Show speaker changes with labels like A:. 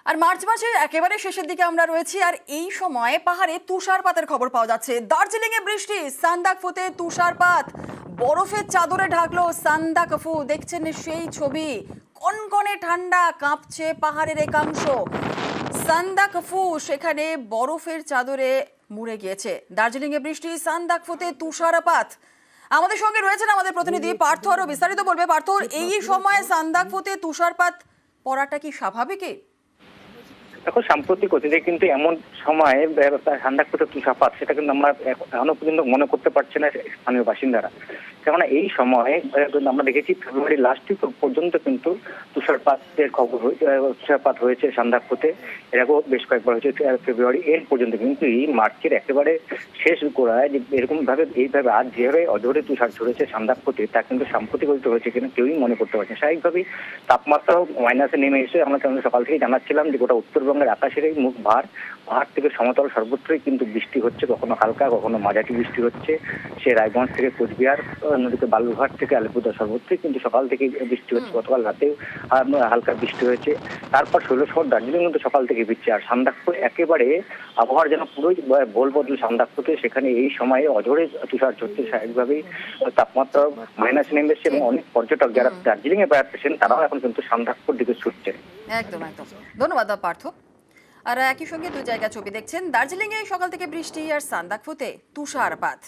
A: আর March মাসের একেবারে শেষের দিকে আমরা রয়েছি, আর এই সময় পাহাড়ে তুষারপাতের খবর পাওয়া যাচ্ছে। দার্জিলিং এ বৃষ্টি, সান্দাকফুতে তুষারপাত, বরফের চাদরে ঢাকলো সান্দাকফু। দেখছেন সেই ছবি, কনকনে ঠান্ডা, কাঁপছে পাহাড়ের একাংশ। সান্দাকফু সেখানে বরফের চাদরে মুড়ে গিয়েছে। দার্জিলিং এ বৃষ্টি, সান্দাকফুতে তুষারপাত। আমাদের সঙ্গে রয়েছেন আমাদের প্রতিনিধি পার্থ, আরো বিস্তারিত বলবে। পার্থ, এই সময় সান্দাকফুতে তুষারপাত পড়াটা কি স্বাভাবিকই?
B: দেখো, সাম্প্রতিক অতীতে কিন্তু এমন সময় সান্দাকফুতে তুষারপাত, সেটা কিন্তু আমরা এখনো পর্যন্ত মনে করতে পারছি না স্থানীয় বাসিন্দারা। কেননা এই সময় আমরা দেখেছি ফেব্রুয়ারি লাস্ট উইক পর্যন্ত কিন্তু তুষারপাত হয়েছে সান্দাকফুতে। এর আগেও বেশ কয়েকবার হয়েছে ফেব্রুয়ারি এর পর্যন্ত, কিন্তু এই মার্চের একেবারে শেষ গোড়ায় যে এরকম ভাবে এইভাবে আজ যেভাবে অঝরে তুষার ঝরেছে সান্দাকফুতে, তা কিন্তু সাম্প্রতিক অতীতে হয়েছে কিনা কেউই মনে করতে পারছে না। স্বাভাবিকভাবেই তাপমাত্রাও মাইনাসে নেমে এসে আমরা সকাল থেকে জানাচ্ছিলাম যে গোটা উত্তরবঙ্গের আকাশের এই মুখ পাহাড় থেকে সমতল সর্বত্রই কিন্তু বৃষ্টি হচ্ছে, কখনো হালকা কখনো মাঝারি বৃষ্টি হচ্ছে। সে রায়গঞ্জ থেকে কোচবিহার, অন্যদিকে বালুরঘাট থেকে আলিপুরদুয়ার সর্বত্রই কিন্তু সকাল থেকে বৃষ্টি হচ্ছে। গতকাল রাতেও হালকা বৃষ্টি হয়েছে। তারপর শৈলশহর দার্জিলিং কিন্তু সকাল থেকে বৃষ্টি। আর সান্দাকফু একেবারে আবহাওয়ার যেন পুরোই ভোল বদল সান্দাকফুতে। সেখানে এই সময়ে অঝরে তুষার ঝরছে, স্বাভাবিকভাবেই তাপমাত্রা মাইনাস নেমে এসেছে এবং অনেক পর্যটক যারা দার্জিলিং এ বেড়াচ্ছেন তারাও এখন কিন্তু সান্দাকফুর দিকে ছুটছেন।
A: একদম একদম, ধন্যবাদ পার্থ। আর একই সঙ্গে দুই জায়গা ছবি দেখছেন, দার্জিলিং এ সকাল থেকে বৃষ্টি আর সান্দাকফুতে তুষারপাত।